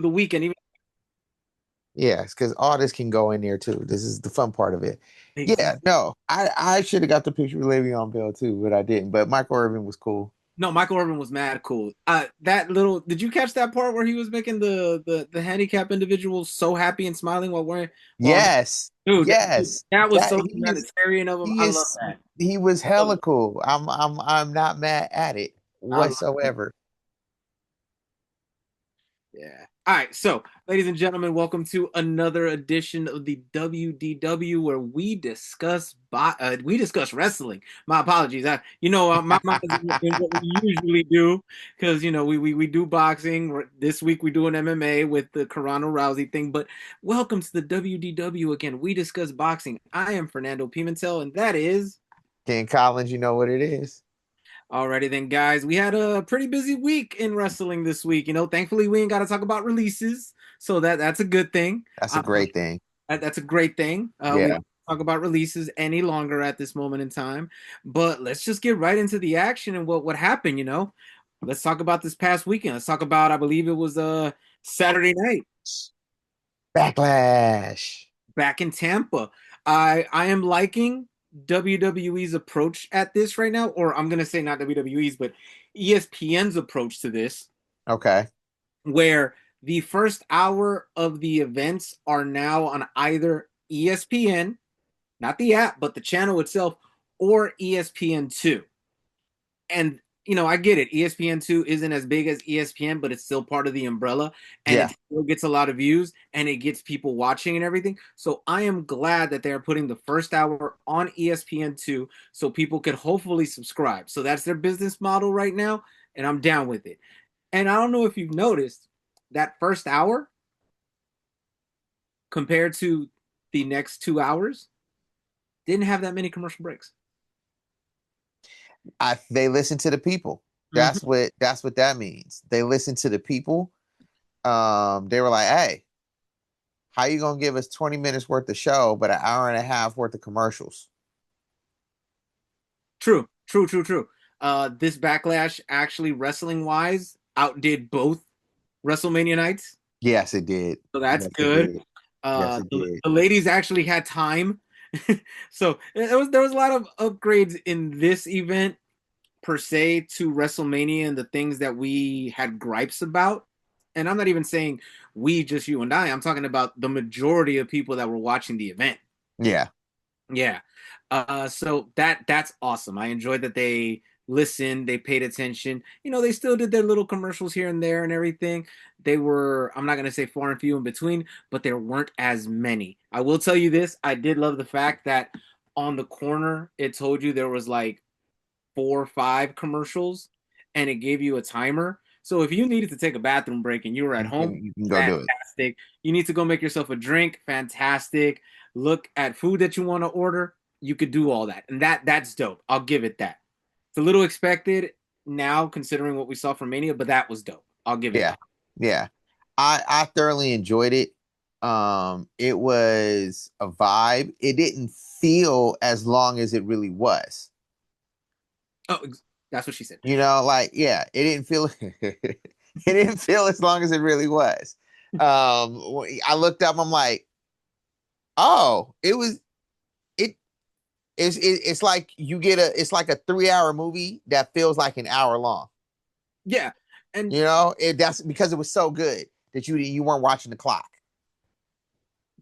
the weekend. Even Yeah, because all this can go in there too. This is the fun part of it. Yeah, exactly. no, I should have got the picture with Le'Veon Bell too, but I didn't. But Michael Irvin was cool. No, Michael Irvin was mad cool. That little. Did you catch that part where he was making the handicap individual so happy and smiling while wearing while Yes, dude yes. that was That so humanitarian of him. he I love is that. he was I love hella that. cool. I'm not mad at it I love that. whatsoever. Yeah. All right. So, ladies and gentlemen, welcome to another edition of the WDW where we discuss wrestling. My apologies. My mind is in what we usually do because we do boxing. This week we're doing MMA with the Carano Rousey thing. But welcome to the WDW again. We discuss boxing. I am Fernando Pimentel, and that is Ken Collins, you know what it is. alrighty then, guys. We had a pretty busy week in wrestling this week. Thankfully we ain't got to talk about releases, so that's a good thing. That's a Um, great thing. that's a great thing. We Yeah. don't talk about releases any longer at this moment in time, but let's just get right into the action and what happened. Let's talk about this past weekend. Let's talk about I believe it was Saturday night Backlash. back in Tampa. I am liking WWE's approach at this right now, or I'm gonna say not WWE's, but ESPN's approach to this, Okay. where the first hour of the events are now on either ESPN, not the app, but the channel itself, or ESPN2. And I get it. ESPN2 isn't as big as ESPN, but it's still part of the umbrella and Yeah. it still gets a lot of views and it gets people watching and everything. So I am glad that they're putting the first hour on ESPN2 so people could hopefully subscribe. So that's their business model right now, and I'm down with it. And I don't know if you've noticed that first hour compared to the next 2 hours didn't have that many commercial breaks. They listen to the people. Mhm. That's what that means. They listen to the people. They were like, hey, how you gonna give us 20 minutes worth of show, but an hour and a half worth of commercials? True, true, true, true. This backlash actually wrestling wise outdid both WrestleMania nights, Yes, it did. so that's Yes, it good. did. Yes, it did. The ladies actually had time, so there was a lot of upgrades in this event per se to WrestleMania and the things that we had gripes about. And I'm not even saying we, just you and I. I'm talking about the majority of people that were watching the event. Yeah. Yeah. So that's awesome. I enjoyed that they listened, they paid attention. They still did their little commercials here and there and everything. They were, I'm not gonna say far and few in between, but there weren't as many. I will tell you this, I did love the fact that on the corner it told you there was like 4 or 5 commercials and it gave you a timer. So if you needed to take a bathroom break and you were at home, You can go do it. fantastic. You need to go make yourself a drink, fantastic. Look at food that you want to order, you could do all that. And that's dope. I'll give it that. It's a little expected now considering what we saw from Mania, but that was dope. I'll give it Yeah. that. Yeah. I thoroughly enjoyed it. It was a vibe. It didn't feel as long as it really was. Oh, that's what she said. Like, yeah, it didn't feel it didn't feel as long as it really was. I looked up, I'm like, oh, it's like it's like a 3 hour movie that feels like an hour long. Yeah. And That's because it was so good that you weren't watching the clock.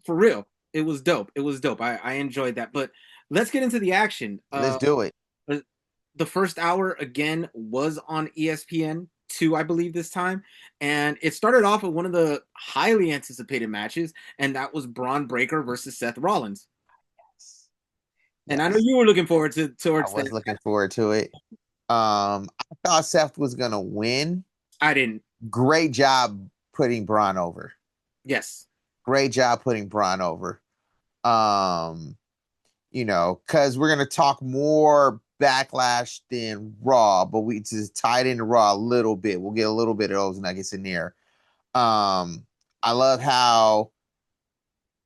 for real, it was dope. It was dope. I enjoyed that. But let's get into the action. Let's do it. The first hour again was on ESPN2, I believe this time, and it started off with one of the highly anticipated matches, and that was Braun Breaker versus Seth Rollins. And I know Yes, you were looking forward to I towards that. was looking forward to it. I thought Seth was gonna win. I didn't. Great job putting Braun over. Yes. Great job putting Braun over. Um, because we're gonna talk more Backlash than Raw, but we just tied into Raw a little bit. We'll get a little bit of those nuggets in there. I love how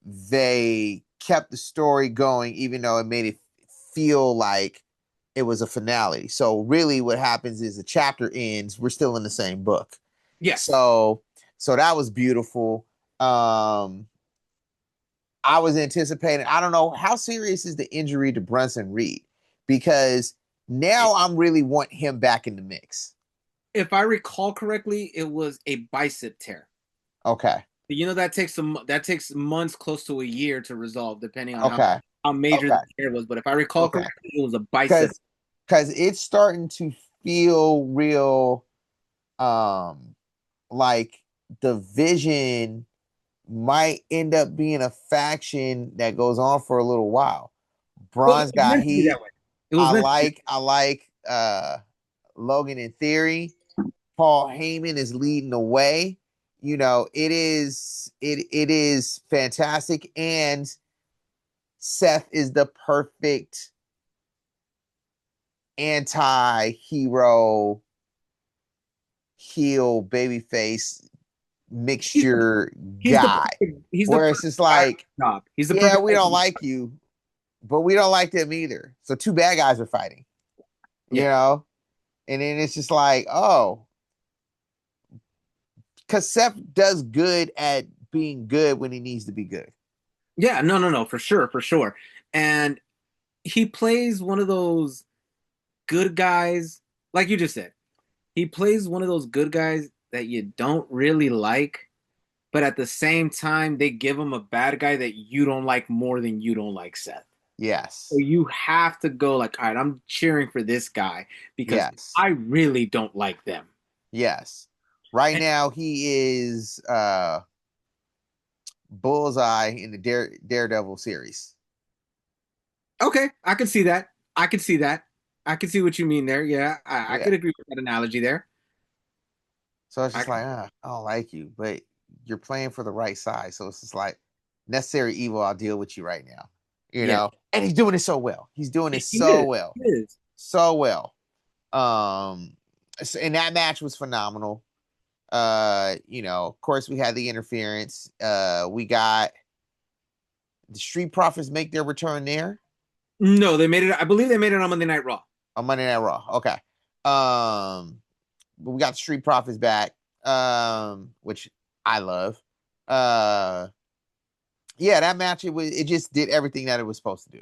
they kept the story going, even though it made it feel like it was a finale. So really, what happens is the chapter ends. We're still in the same book. Yes. So So that was beautiful. I was anticipating. I don't know how serious is the injury to Brunson Reed, because now I'm really want him back in the mix. If I recall correctly, it was a bicep tear. Okay. You know that takes months, close to a year to resolve, depending on Okay. how major Okay. the tear was. But if I recall Okay. correctly, it was a bicep. Because it's starting to feel real, um like the Vision might end up being a faction that goes on for a little while. Well, it Bronze was got meant to be that heat. way. It was meant to be. I like Logan in theory. Paul Heyman is leading the way. You know, it is fantastic. And Seth is the perfect anti-hero heel babyface He's the mixture he's the guy. perfect, he's the Where it's perfect just guy for like, the job. He's the yeah, perfect we guy for don't the like job. you, but we don't like them either. So two bad guys are fighting, you Yeah, know? And then it's just like, oh, because Seth does good at being good when he needs to be good. yeah, no, for sure, for sure. And he plays one of those good guys, like you just said. He plays one of those good guys that you don't really like, but at the same time, they give him a bad guy that you don't like more than you don't like Seth. So Yes. you have to go like, all right, I'm cheering for this guy because Yes. I really don't like them. Yes. Right And, now he is Bullseye in the Daredevil series. okay, I can see that. I can see that. I can see what you mean there. Yeah, I Yeah. could agree with that analogy there. So it's I just like, I don't like you, but you're playing for the right side. So it's just like necessary evil. I'll deal with you right now, you yeah, know. And he's doing it so well. He's doing it he so is. well, He is. so well. Um, and that match was phenomenal. You know, of course, we had the interference. We got the Street Profits make their return there No, they made it. I believe they made it on Monday Night Raw. on Monday Night Raw. Okay. But we got the Street Profits back, which I love. Uh, yeah, that match it just did everything that it was supposed to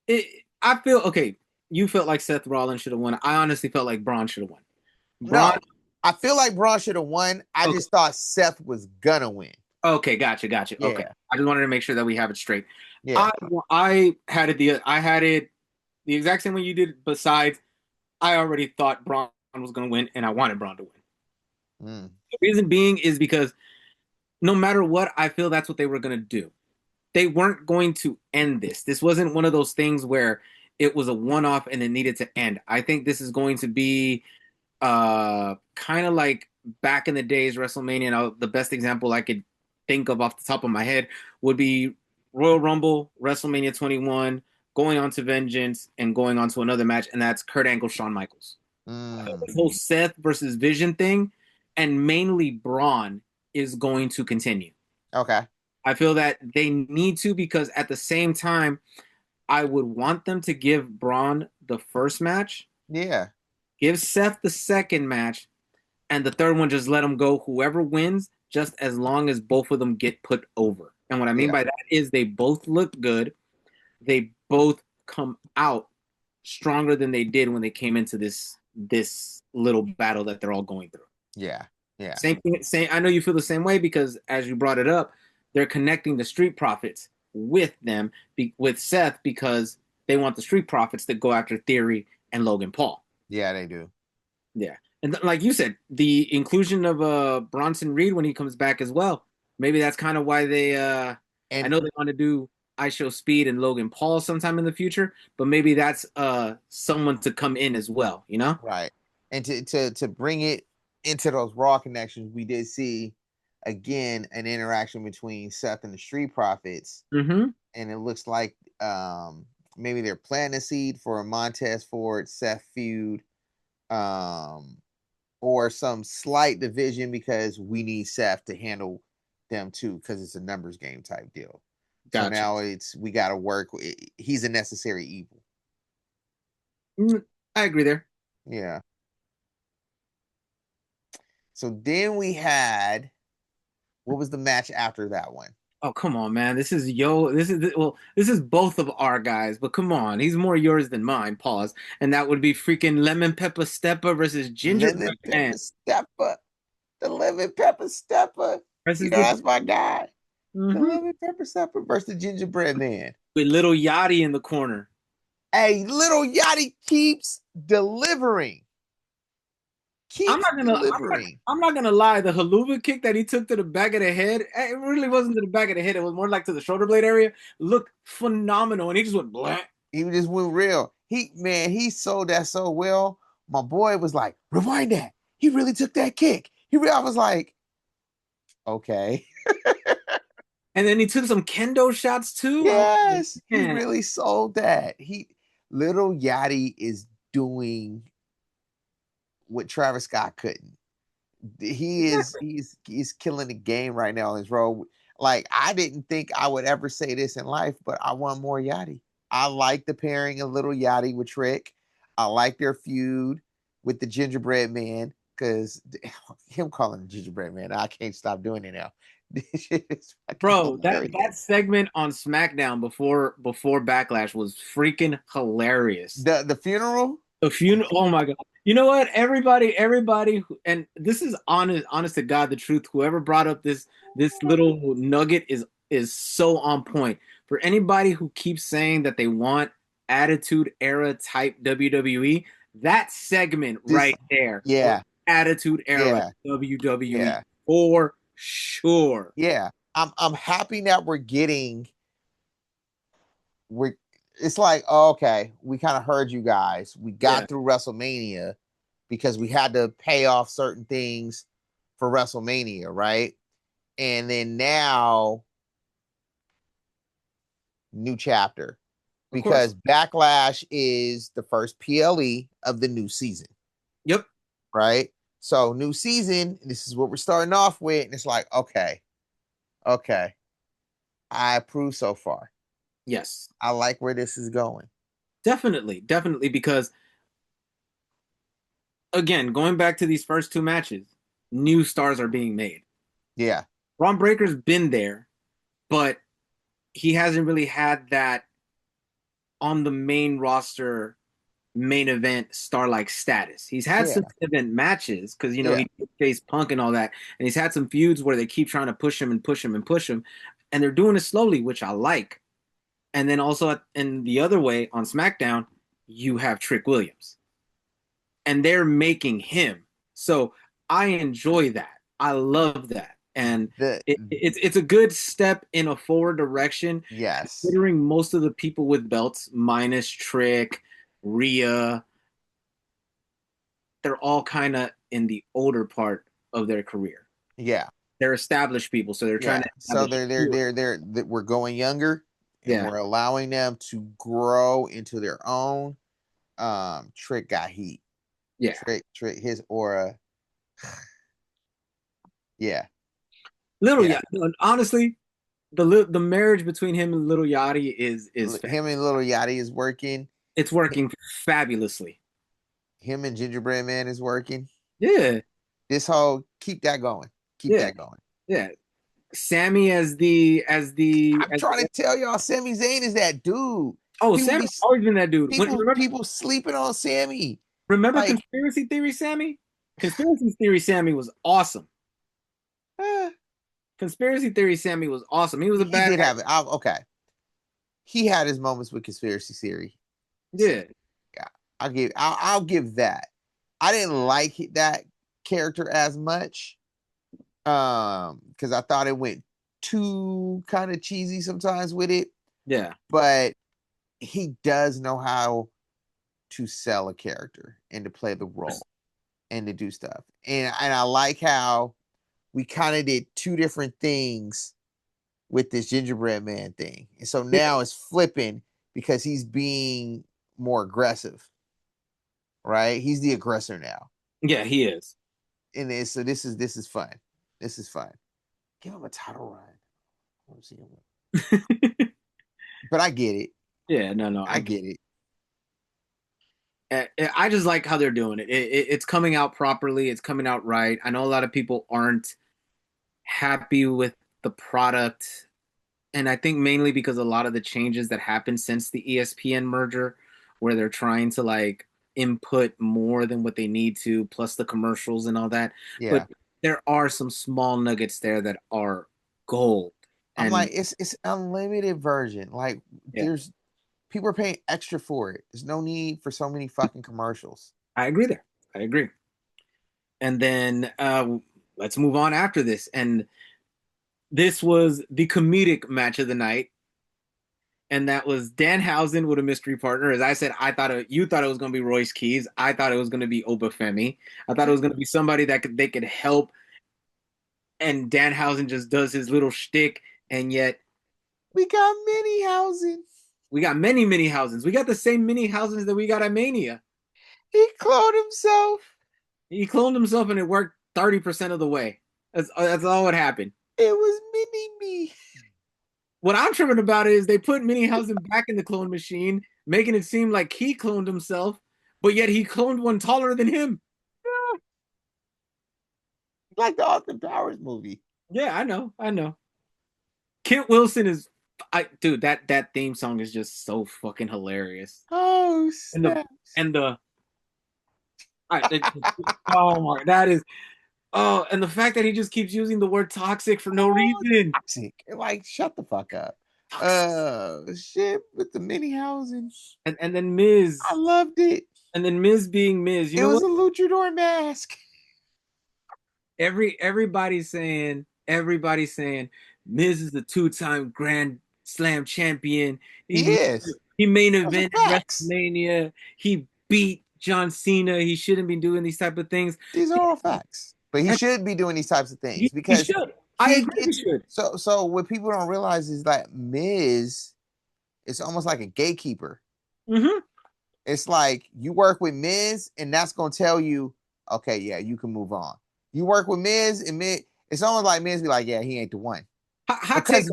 do. I feel okay. You felt like Seth Rollins should have won. I honestly felt like Braun should have won. Braun. No, I feel like Braun should have won. I Okay. just thought Seth was gonna win. Okay. Gotcha. Okay. Yeah, I just wanted to make sure that we have it straight. yeah. I I had it the exact same way you did. Besides, I already thought Braun was going to win, and I wanted Braun to win. Mm, The reason being is because no matter what, I feel that's what they were going to do. They weren't going to end this. This wasn't one of those things where it was a one-off and it needed to end. I think this is going to be kind of like back in the days WrestleMania. The best example I could think of off the top of my head would be Royal Rumble, WrestleMania 21, going on to Vengeance, and going on to another match, and that's Kurt Angle, Shawn Michaels. mm. The whole Seth versus Vision thing, and mainly Braun, is going to continue. Okay. I feel that they need to because at the same time, I would want them to give Braun the first match, Yeah. give Seth the second match, and the third one just let them go. Whoever wins, just as long as both of them get put over. And what I mean Yeah. by that is they both look good. They both come out stronger than they did when they came into this little battle that they're all going through. Yeah. Yeah. Same thing. Same. I know you feel the same way because as you brought it up, they're connecting the Street Profits with them with Seth because they want the Street Profits to go after Theory and Logan Paul. Yeah, they do. Yeah, and like you said, the inclusion of Bronson Reed when he comes back as well. Maybe that's kind of why they. I And know they want to do I Show Speed and Logan Paul sometime in the future, but maybe that's someone to come in as well. You know? right. And to bring it into those raw connections, we did see again an interaction between Seth and the Street Profits, Mm-hmm. and it looks like maybe they're planting a seed for a Montez Ford Seth feud, um, or some slight division because we need Seth to handle them too because it's a numbers game type deal. So Gotcha. now it's we got to work. He's a necessary evil. I agree there. Yeah. So then we had What was the match after that one? Oh, come on, man. This is both of our guys, but come on. He's more yours than mine. Pause. And that would be freaking Lemon Pepper Stepper versus Lemon Gingerbread pepper Man stepper. The lemon pepper stepper. You versus know, the that's my guy. The Mhm. lemon pepper stepper versus the gingerbread man. With Little Yachty in the corner. Hey, little Yachty keeps delivering. I'm Keeps not gonna delivering. I'm not gonna lie. The haluva kick that he took to the back of the head, it really wasn't to the back of the head. It was more like to the shoulder blade area. Looked phenomenal, and he just went black. He just went real. He sold that so well. My boy was like, rewind that. He really took that kick. I was like, okay. And then he took some kendo shots too. I was like, Yes, he man, really sold that. Little Yachty is doing what Travis Scott couldn't. He's killing the game right now on his road. Like, I didn't think I would ever say this in life, but I want more Yachty. I like the pairing of Little Yachty with Trick. I like their feud with the Gingerbread Man, because him calling him Gingerbread Man, I can't stop doing it now. This shit is fucking bro, that hilarious. segment on SmackDown before Backlash was freaking hilarious. The funeral. If you, oh my God, you know what? Everybody, and this is honest to God, the truth. Whoever brought up this little nugget is so on point. For anybody who keeps saying that they want Attitude Era type WWE, that segment This, right there was yeah, Attitude Era yeah, WWE yeah, for sure. yeah. I'm happy that we're it's like, oh, okay, we kind of heard you guys. We Yeah, got through WrestleMania because we had to pay off certain things for WrestleMania, right? And then now, new chapter, of course. because Backlash is the first PLE of the new season, Yep. right? So, new season, this is what we're starting off with. And it's like, okay, okay, I approve so far. Yes. I like where this is going. Definitely, because again, going back to these first two matches, new stars are being made. Yeah, Ron Breaker's been there, but he hasn't really had that on the main roster, main event star like status. He's had yeah, some event matches because yeah, he faced Punk and all that, and he's had some feuds where they keep trying to push him and push him and push him, and they're doing it slowly, which I like. And then also in the other way on SmackDown, you have Trick Williams, and they're making him. So I enjoy that. I love that, and the it's a good step in a forward direction. yes, Considering most of the people with belts, minus Trick, Rhea, they're all kind of in the older part of their career. yeah, They're established people, so they're trying yeah. to So establish. we're going younger, and Yeah, we're allowing them to grow into their own. Trick got heat. yeah. His aura. Yeah, Little yeah. Yachty, honestly, the marriage between him and Little Yachty is Him and Little Yachty is working. it's working fabulously. Him and Gingerbread Man is working. Yeah, This whole keep that going. Keep yeah, that going. yeah. Sammy I'm as trying the to tell y'all, Sami Zayn is that dude. oh, People be Sammy's always been that dude. people sleeping on Sammy. Remember Like, Conspiracy Theory Sammy? Conspiracy Theory Sammy was awesome. eh, Conspiracy Theory Sammy was awesome. He was a he bad did have it. Okay, he had his moments with conspiracy theory. yeah. Sammy. Yeah, I'll give that. I didn't like that character as much, because I thought it went too kind of cheesy sometimes with it. Yeah. But he does know how to sell a character and to play the role and to do stuff. And I like how we kind of did two different things with this gingerbread man thing. And so Yeah, now it's flipping because he's being more aggressive, right? He's the aggressor now. yeah, he is. And so this is fun. This is fun. Give him a title run. I want to see him. But I get it. Yeah, no, I get it. I just like how they're doing it. It's coming out properly. It's coming out right. I know a lot of people aren't happy with the product, and I think mainly because a lot of the changes that happened since the ESPN merger, where they're trying to like input more than what they need to, plus the commercials and all that. But Yeah. there are some small nuggets there that are gold. I'm And like, it's unlimited version. Like, yeah, there's people are paying extra for it. There's no need for so many fucking commercials. I agree there. I agree. And then let's move on after this. And this was the comedic match of the night, and that was Danhausen with a mystery partner. As I said, you thought it was going to be Royce Keys. I thought it was going to be Obafemi. I thought it was going to be somebody that they could help. And Danhausen just does his little shtick, and yet We got mini housing. we got many houses. We got the same mini houses that we got at Mania. He cloned himself. He cloned himself, and it worked 30% of the way. That's all what happened. It was mini me. What I'm tripping about is they put Minihausen back in the clone machine, making it seem like he cloned himself, but yet he cloned one taller than him. Like the Austin Powers movie. Yeah, I know, I know. Kent Wilson is, dude, that theme song is just so fucking hilarious. Oh, And the snap. and the I, it, oh my, that is and the fact that he just keeps using the word toxic for no reason. Toxic. Like, shut the fuck up. Toxic. Shit with the mini housing. And then Miz, I loved it. and then Miz being Miz. You It know was what? a luchador mask. Everybody's saying Miz is the two-time Grand Slam champion. He He is. he main Those are evented facts. WrestleMania. He beat John Cena. He shouldn't be doing these type of things. These are all facts. But he And should be doing these types of things he because should. I he agree. He gets should. so what people don't realize is that Miz is almost like a gatekeeper. Hmm. It's like you work with Miz, and that's gonna tell you, okay, yeah, you can move on. You work with Miz, and Miz, it's almost like Miz be like, yeah, he ain't the one. Hot take.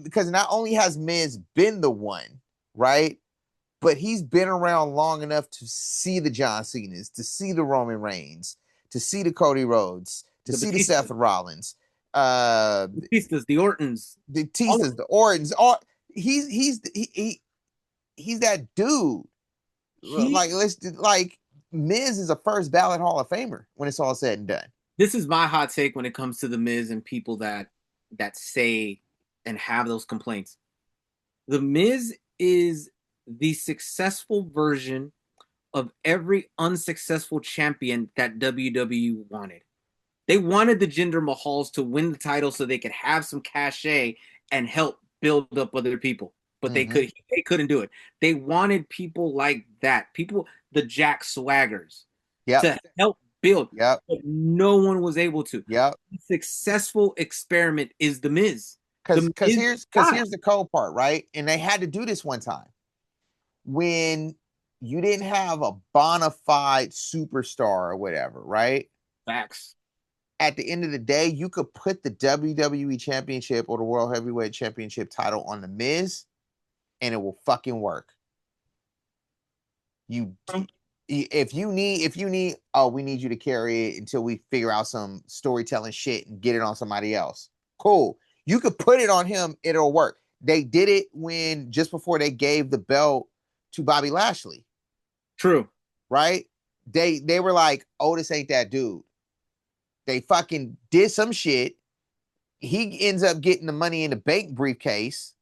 Because not only has Miz been the one, right? But he's been around long enough to see the John Cena's, to see the Roman Reigns, to see the Cody Rhodes, to The see the Seth Batistas, Rollins, the Ortons, the all of Tisas, the Ortons. All he's that dude. he. Like Miz is a first ballot Hall of Famer when it's all said and done. This is my hot take when it comes to the Miz and people that say and have those complaints. The Miz is the successful version of every unsuccessful champion that WWE wanted. They wanted the Jinder Mahals to win the title so they could have some cachet and help build up other people. But Mm-hmm. they couldn't do it. They wanted people like that, people the Jack Swaggers, Yep. to help build, Yep. but no one was able to. Yep. The successful experiment is the Miz. Cause The cause Miz here's cause guy. here's the cold part, right? And they had to do this one time when you didn't have a bona fide superstar or whatever, right? Facts. At the end of the day, you could put the WWE Championship or the World Heavyweight Championship title on the Miz, and it will fucking work. You, if you need, oh, we need you to carry it until we figure out some storytelling shit and get it on somebody else. Cool. You could put it on him, it'll work. They did it when just before they gave the belt to Bobby Lashley, True. right? They were like, Otis ain't that dude. They fucking did some shit. He ends up getting the money in the bank briefcase.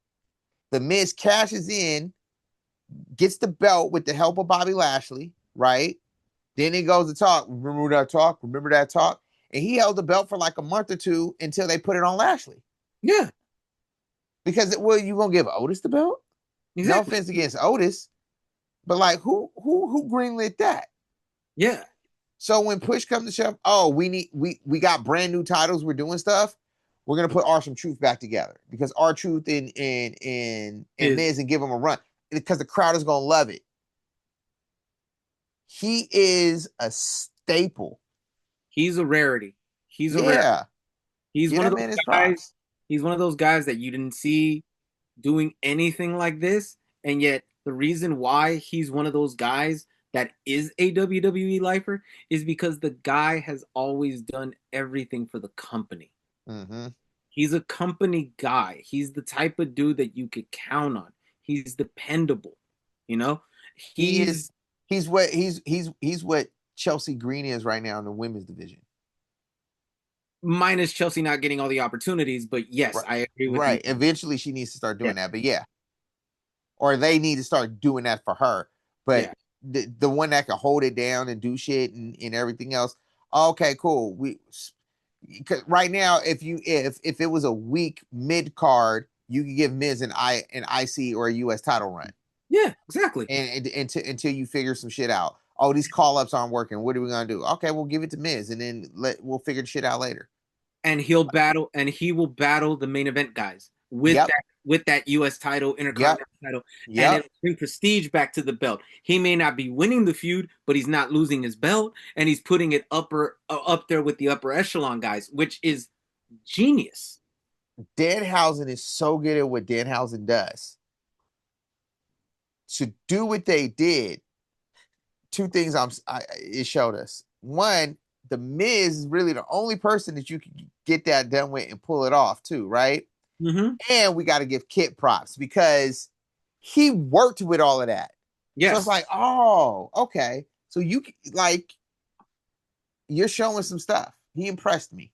The Miz cashes in, gets the belt with the help of Bobby Lashley, right? Then he goes to talk. Remember that talk? Remember that talk? And he held the belt for like a month or two until they put it on Lashley. Yeah, Because well, you gonna give Otis the belt? No exactly. offense against Otis, but like who greenlit that? Yeah. So when push comes to shove, oh, we got brand new titles, we're doing stuff. We're gonna put Awesome Truth back together because R-Truth and Is Miz and give them a run because the crowd is gonna love it. He is a staple. he's a rarity. He's a rare. Yeah, He's get one of that those man his guys. props. He's one of those guys that you didn't see doing anything like this, and yet the reason why he's one of those guys that is a WWE lifer is because the guy has always done everything for the company. Mm-hmm. He's a company guy. He's the type of dude that you could count on. He's dependable. You know, He he's is he's what Chelsea Green is right now in the women's division. minus Chelsea not getting all the opportunities, but yes, Right. I agree with you. Right. Eventually she needs to start Yeah, doing that. But yeah, or they need to start doing that for her. But yeah. the one that can hold it down and do shit and everything else. Okay, cool. We right now, if it was a weak mid card, you could give Miz an IC or a US title run, Yeah, exactly. and until you figure some shit out. Oh, these call ups aren't working. What are we gonna do? Okay, we'll give it to Miz, and then we'll figure the shit out later. And he will battle the main event guys Yep, with that US title, yep, Intercontinental title, and yep. it'll bring prestige back to the belt. He may not be winning the feud, but he's not losing his belt, and he's putting it up there with the upper echelon guys, which is genius. Danhausen is so good at what Danhausen does. To do what they did, two things it showed us. One, the Miz is really the only person that you can get that done with and pull it off too, right? Mm-hmm. And we got to give Kit props because he worked with all of that. So it's Yes. like, oh, okay. So you like you're showing some stuff. He impressed me.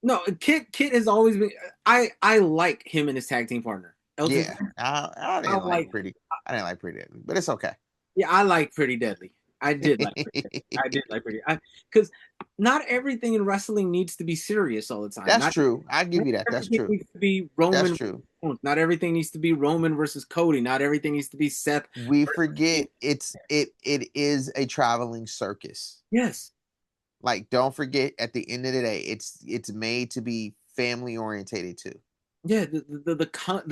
No, Kit has always been. I like him and his tag team partner Elton. Yeah, I I didn't like like. pretty. I didn't like pretty, but it's okay. Yeah, I like Pretty Deadly. I did like Pretty Deadly. I did like Pretty. Because not everything in wrestling needs to be serious all the time. That's Not true. I give not you that. That's everything true. needs to be That's Roman. true. Not everything needs to be Roman versus Cody. Not everything needs to be Seth. We Versus... forget it is a traveling circus. Yes. Like, don't forget, at the end of the day, it's made to be family orientated too. Yeah. The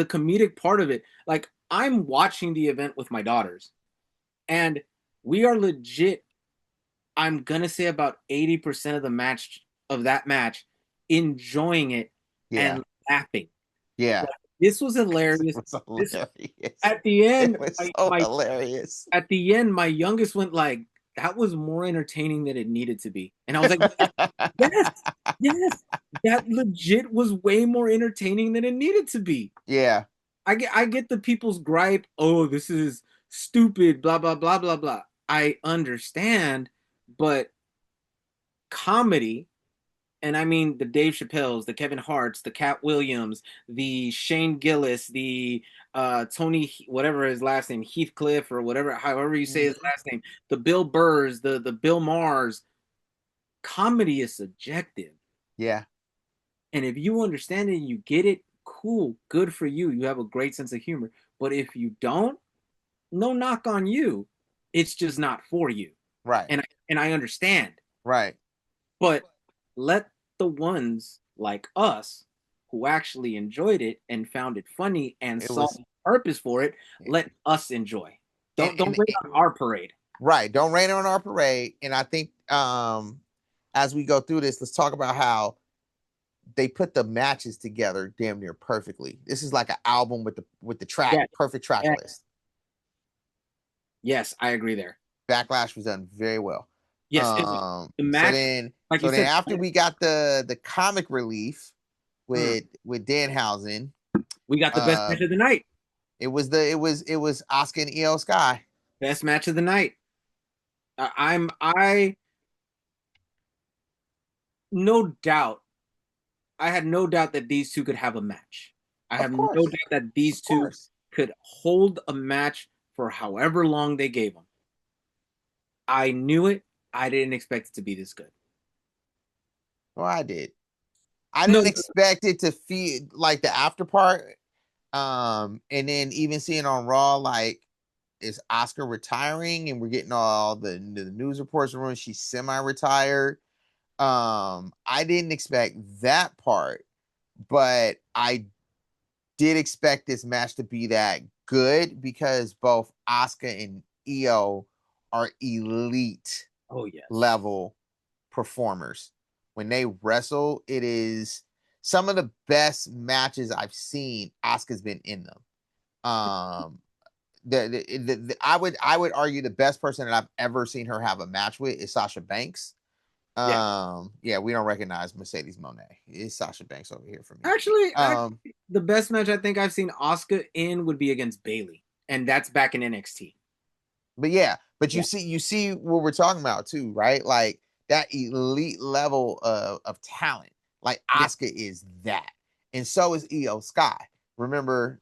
comedic part of it. Like I'm watching the event with my daughters, and we are legit. I'm gonna say about 80% of the match of that match, enjoying it Yeah, and laughing. yeah. Like, this was It hilarious. was This hilarious. at the It end, was so my hilarious. at the end, my youngest went like, "That was more entertaining than it needed to be," and I was like, "Yes, yes, that legit was way more entertaining than it needed to be." Yeah, I get the people's gripe. Oh, this is stupid. Blah blah blah blah blah. I understand, but comedy, and I mean the Dave Chappelle's, the Kevin Hart's, the Cat Williams, the Shane Gillis, the Tony, whatever his last name, Heathcliff or whatever, however you say his mhm, last name, the Bill Burrs, the Bill Mars. Comedy is subjective, yeah, and if you understand it and you get it, cool, good for you. You have a great sense of humor. But if you don't, no knock on you. It's just not for you, right, and I understand. right. But let the ones like us who actually enjoyed it and found it funny and It saw was, the purpose for it, let us enjoy. Don't and bring on our parade. right. Don't rain on our parade. And I think as we go through this, let's talk about how they put the matches together damn near perfectly. This is like an album with the track, Yeah, perfect track yeah. list. Yes, I agree there. Backlash was done very well. Yes, the So match, then like you so then said, after we got the comic relief mm, with Danhausen, we got the best uh match of the night. it was Oscar and EO Sky. Best match of the night. I no doubt. I had no doubt that these two could have a match. I Of have no doubt course. that Of these two course. could hold a match for however long they gave them. I knew it. I didn't expect it to be this good. Well, I did. I No, didn't expect it to feel like the after part. And then even seeing on Raw, like, is Oscar retiring? And we're getting all the news reports around she's semi-retired. I didn't expect that part, but I did expect this match to be that good because both Oscar and EO are elite oh yes. level performers. When they wrestle, it is some of the best matches I've seen. Oscar's been in them. Um, I would argue the best person that I've ever seen her have a match with is Sasha Banks. Yeah. Yeah, we don't recognize Mercedes Monet. It's Sasha Banks over here for me. Actually, the best match I think I've seen Asuka in would be against Bailey, and that's back in NXT. But yeah, but Yeah, you see what we're talking about too, right? Like that elite level of talent. Like yeah, Asuka is that, and so is Io Sky. Remember,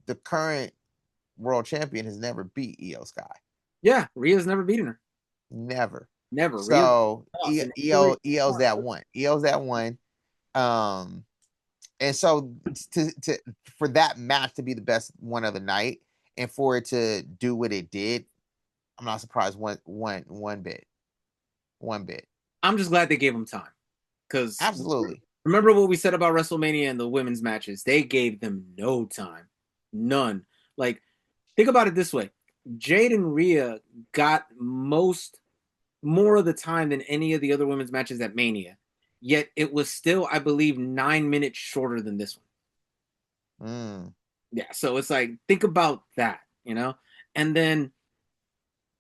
the current world champion has never beat Io Sky. yeah. Rhea's never beaten her. Never. Never. Rhea's So lost in every EO's that one. EO's that one. Um, and so to for that match to be the best one of the night and for it to do what it did, I'm not surprised one bit. One bit. I'm just glad they gave him time because Absolutely. remember what we said about WrestleMania and the women's matches? They gave them no time, none. Like, think about it this way: Jade and Rhea got more of the time than any of the other women's matches at Mania. Yet it was still, I believe, 9 minutes shorter than this one. Mm, Yeah, so it's like think about that, And then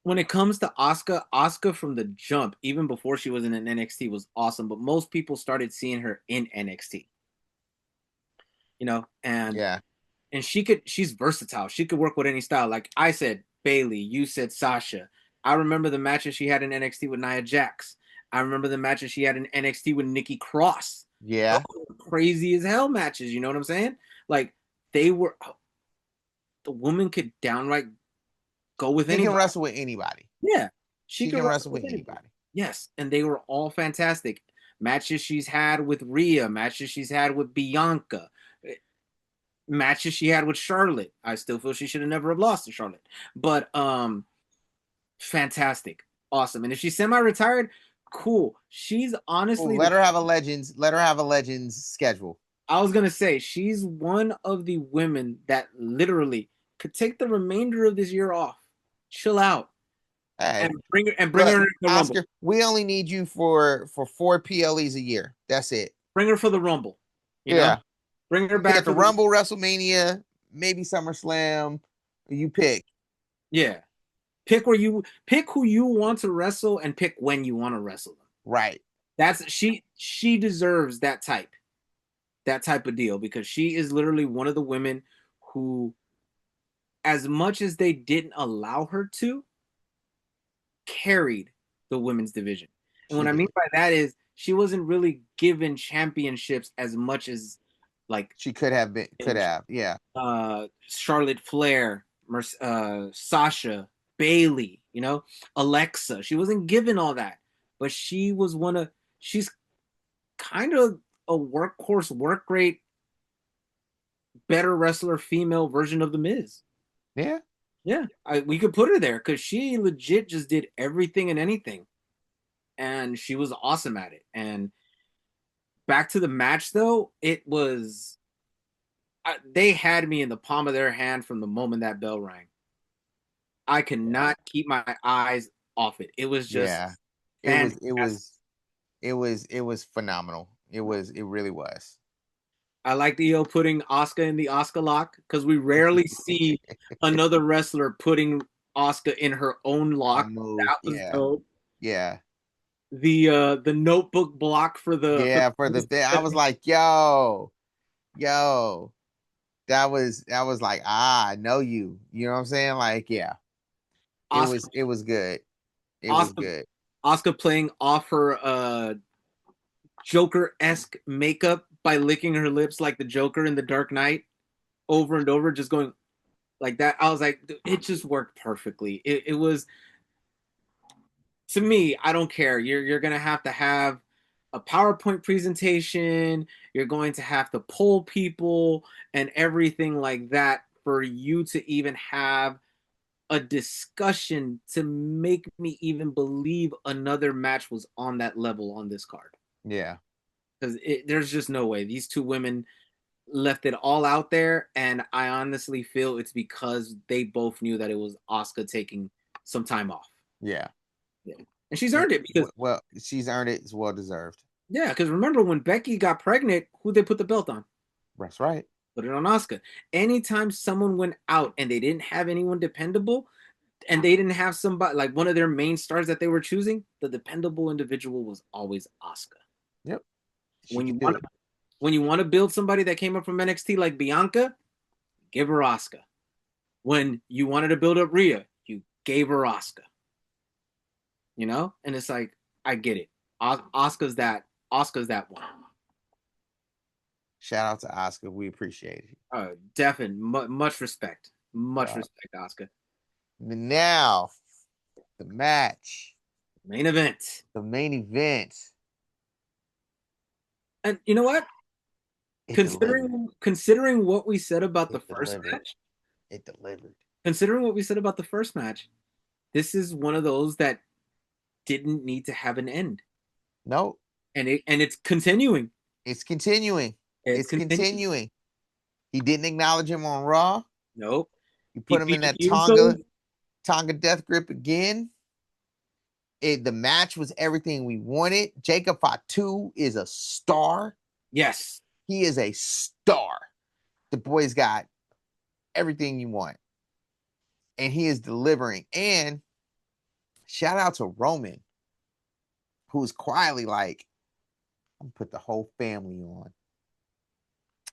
when it comes to Asuka from the jump, even before she was in an NXT, was awesome. But most people started seeing her in NXT, and yeah. she's versatile. She could work with any style. Like I said, Bailey, you said Sasha. I remember the matches she had in NXT with Nia Jax. I remember the matches she had in NXT with Nikki Cross. Those Yeah. were crazy as hell matches. You know what I'm saying? Like they were. The woman could downright go with She can anybody. wrestle with anybody. Yeah, she She could can wrestle wrestle with with anybody. anybody. Yes, and they were all fantastic. Matches she's had with Rhea, matches she's had with Bianca, matches she had with Charlotte. I still feel she should have never have lost to Charlotte. But fantastic. Awesome. And if she's semi-retired, cool. She's Cool. honestly Let her have a legends. Let her have a legends schedule. I was gonna say she's one of the women that literally could take the remainder of this year off, chill out, and Hey, bring look, her in the Rumble. Oscar, we only need you for 4 PLEs a year. That's it. Bring her for the Rumble. You know, Yeah. bring her You back get the for the Rumble, WrestleMania, maybe SummerSlam. You pick. yeah. Pick who you want to wrestle and pick when you want to wrestle them. Right. That's she deserves that type of deal because she is literally one of the women who, as much as they didn't allow her to, carried the women's division. And what She I mean did. by that is she wasn't really given championships as much as like She could have been. Could have. Yeah. Charlotte Flair, Sasha, Bailey, Alexa. She wasn't given all that, but she's kind of a workhorse, work rate, better wrestler, female version of the Miz. Yeah. Yeah, we could put her there because she legit just did everything and anything, and she was awesome at it. And back to the match, though, it was they had me in the palm of their hand from the moment that bell rang. I could Yeah. not keep my eyes off it. It was just Yeah. It was. It fantastic. was. It was. It was phenomenal. It was. It really was. I like the putting Oscar in the Oscar lock because we rarely see another wrestler putting Oscar in her own lock. Move. That was Yeah. dope. Yeah. The notebook block for the Yeah. For the thing, I was like, yo. That was like, I know you. You know what I'm saying? Like, yeah. It Oscar was. It was good. It was Oscar good. Oscar playing off her Joker-esque makeup by licking her lips like the Joker in the Dark Knight over and over, just going like that. I was like, it just worked perfectly. It was to me, I don't care. You're gonna have to have a PowerPoint presentation. You're going to have to poll people and everything like that for you to even have a discussion to make me even believe another match was on that level on this card. Yeah. Because there's just no way. These two women left it all out there, and I honestly feel it's because they both knew that it was Asuka taking some time off. Yeah. Yeah. And she's earned it because Well, she's earned it. It's well deserved. yeah, because remember when Becky got pregnant, who they put the belt on? That's right. Put it on Asuka. Anytime someone went out and they didn't have anyone dependable, and they didn't have somebody like one of their main stars that they were choosing. The dependable individual was always Asuka. Yep. She When can you do want it. when you want to build somebody that came up from NXT like Bianca, give her Asuka. When you wanted to build up Rhea, you gave her Asuka. You know, and it's like I get it. Asuka's that. Asuka's that one. Shout out to Oscar. We appreciate it. Definitely, much respect. Much Uh, respect, Asuka. now, the match, Main event. the main event, And you know what? it delivered. Considering what we said about the It first delivered. match, It delivered. considering what we said about the first match, this is one of those that didn't need to have an end, No, and it's continuing. it's continuing. It's It's continuing. continuing. He didn't acknowledge him on Raw. Nope. You He put him in featured that the Tonga Usos. Tonga death grip again. The match was everything we wanted. Jacob Fatu is a star. Yes. He is a star. The boy's got everything you want. And he is delivering. And shout out to Roman, who's quietly like, I'm gonna put the whole family on.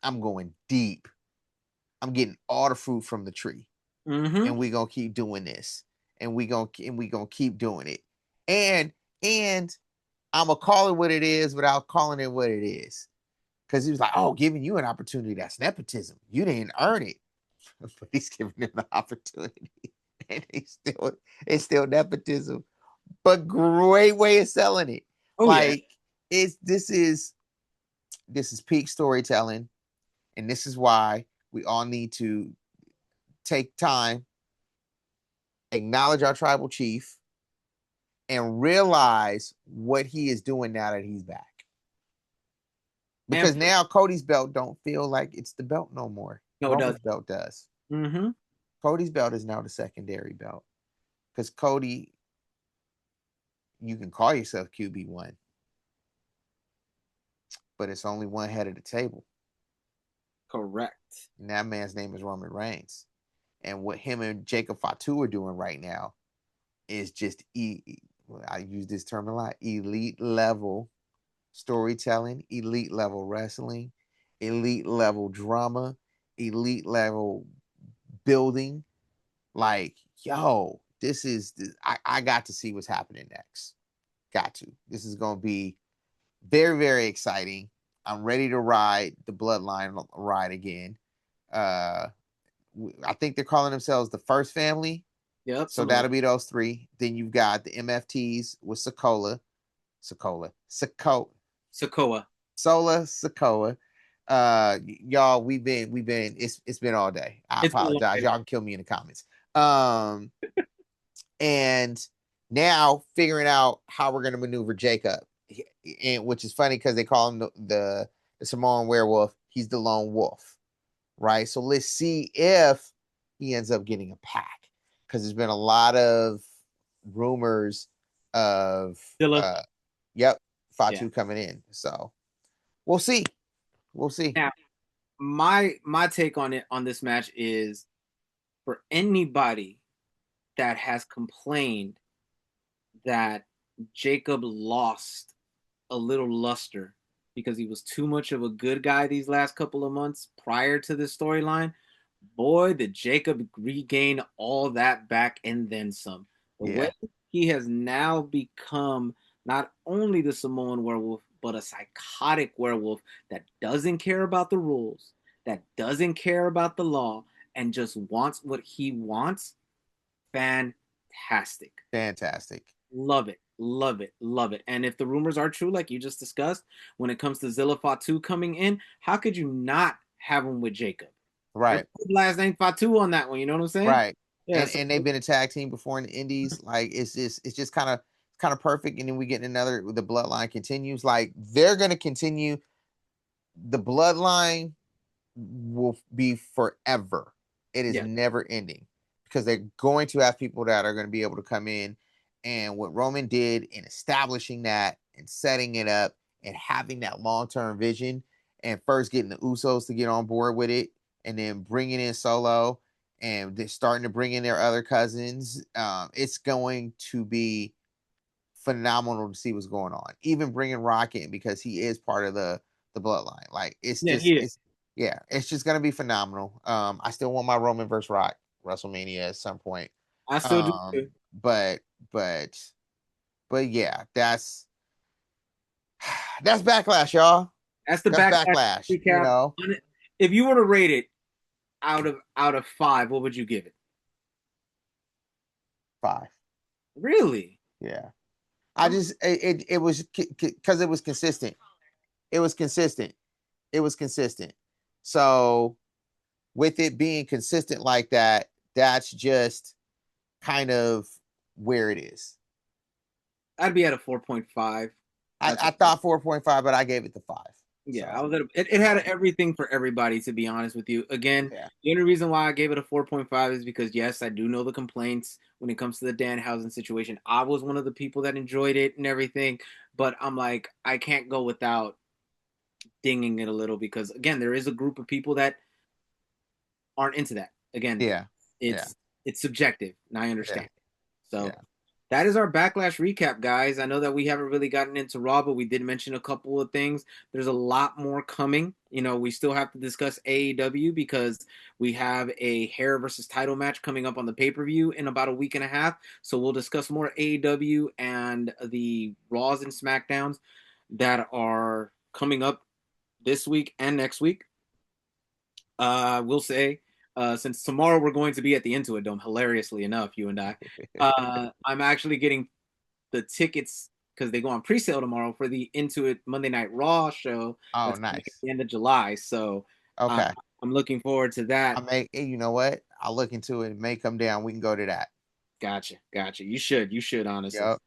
I'm going deep. I'm getting all the fruit from the tree. Mm-hmm. And we gonna keep doing this. And we gonna keep doing it. And I'm gonna call it what it is without calling it what it is. Because he was like, oh, giving you an opportunity, that's nepotism. You didn't earn it. But he's giving him the opportunity. And it's still nepotism. But great way of selling it. Oh yeah. Like, it's this is peak storytelling. And this is why we all need to take time, acknowledge our tribal chief, and realize what he is doing now that he's back. And Because now Cody's belt don't feel like it's the belt no more. no, it does. Roman's belt does. Mm-hmm. Cody's belt is now the secondary belt. Because Cody, you can call yourself QB1, but it's only one head of the table. Correct. And that man's name is Roman Reigns. And what him and Jacob Fatu are doing right now is just, I use this term a lot, elite level storytelling, elite level wrestling, elite level drama, elite level building. Like, yo, this is, I got to see what's happening next. Got to. This is going to be very, very exciting. I'm ready to ride the bloodline ride again. Uh, I think they're calling themselves the First Family. Yep. So Something like that'll be those three. Then you've got the MFTs with Sokoa. Sokoa. Y'all, it's been all day. I It's been a long apologize. day. Y'all can kill me in the comments. Um, and now figuring out how we're gonna maneuver Jacob, and which is funny because they call him the Samoan werewolf. He's the lone wolf, right? So let's see if he ends up getting a pack because there's been a lot of rumors of Dilla. yep, Yeah. Fatu coming in. So we'll see. We'll see. Now, my take on it on this match is for anybody that has complained that Jacob lost a little luster because he was too much of a good guy these last couple of months prior to this storyline. Boy, did Jacob regain all that back and then some. The way Yeah, he has now become not only the Samoan werewolf, but a psychotic werewolf that doesn't care about the rules, that doesn't care about the law, and just wants what he wants. Fantastic. fantastic. Love it. Love it. Love it. And if the rumors are true, like you just discussed, when it comes to Zilla Fatu coming in, how could you not have him with Jacob? Let's Right, put last name Fatu on that one. You know what I'm saying? right. Yeah. So And they've been a tag team before in the Indies. Like it's just kind of perfect. And then we get another. The bloodline continues. Like they're gonna continue. The bloodline will be forever. It is yeah, never ending because they're going to have people that are going to be able to come in. And what Roman did in establishing that and setting it up and having that long term vision, and first getting the Usos to get on board with it, and then bringing in Solo and they're starting to bring in their other cousins. It's going to be phenomenal to see what's going on. Even bringing Rock in because he is part of the bloodline. Like Yeah, he is. it's yeah, it's just gonna be phenomenal. I still want my Roman versus Rock WrestleMania at some point. I still do Um, too. but but but yeah, that's Backlash, y'all. That's the That's Backlash Backlash. You recap. know, If you were to rate it out of 5, what would you give it? 5. Really? Yeah, I Oh, just it was because it was consistent. It was consistent. It was consistent. So with it being consistent like that, that's just kind of where it is. I'd be at a 4.5. That's I thought 4.5, but I gave it the 5. Yeah, I So was at it had yeah, everything for everybody, to be honest with you. Again, yeah, the only reason why I gave it a 4.5 is because yes, I do know the complaints when it comes to the Danhausen situation. I was one of the people that enjoyed it and everything, but I'm like, I can't go without dinging it a little because again, there is a group of people that aren't into that. Again, yeah, yeah, it's subjective, and I yeah, understand. So yeah. that is our Backlash recap, guys. I know that we haven't really gotten into Raw, but we did mention a couple of things. There's a lot more coming. We still have to discuss AEW because we have a hair versus title match coming up on the pay-per-view in about a week and a half. So we'll discuss more AEW and the Raws and SmackDowns that are coming up this week and next week. We'll say since tomorrow we're going to be at the Intuit Dome, hilariously enough, you and I. I'm actually getting the tickets because they go on pre-sale tomorrow for the Intuit Monday Night Raw show Oh, that's coming at nice. the end of July. So uh, Okay. I'm looking forward to I that. may, you know what? I'll look into it. It may come down. We can go to that. Gotcha. You should honestly. Yep.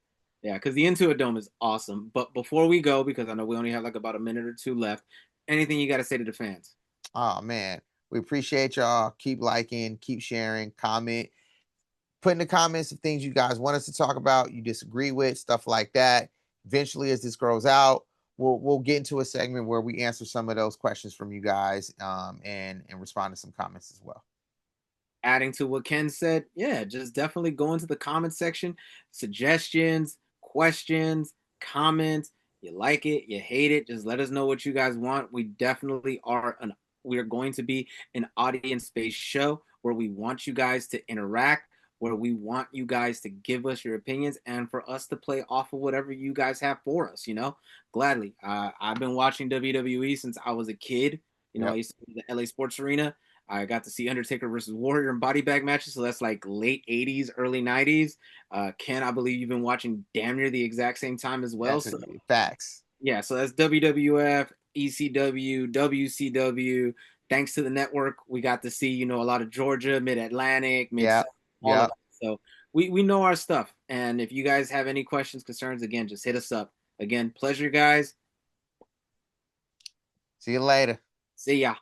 Yeah, because the Intuit Dome is awesome. But before we go, because I know we only have like about a minute or two left, anything you got to say to the fans? Oh man, we appreciate y'all. Keep liking, keep sharing, comment, put in the comments of things you guys want us to talk about, you disagree with, stuff like that. Eventually, as this grows out, we'll get into a segment where we answer some of those questions from you guys, and respond to some comments as well. Adding to what Ken said, yeah, just definitely go into the comment section. Suggestions, questions, comments. You like it, you hate it. Just let us know what you guys want. We are going to be an audience-based show where we want you guys to interact, where we want you guys to give us your opinions and for us to play off of whatever you guys have for us. Gladly. I've been watching WWE since I was a kid. I Yep, used to be the LA Sports Arena. I got to see Undertaker versus Warrior in body bag matches, so that's like late 80s, early 90s. Ken, I believe you've been watching damn near the exact same time as well. So definitely facts. yeah, so that's WWF, ECW, WCW. Thanks to the network, we got to see, a lot of Georgia, Mid Atlantic, Mid Yep, South, all of yep. that. So we know our stuff. And if you guys have any questions, concerns, again, just hit us up. Again, pleasure, guys. See you later. See ya.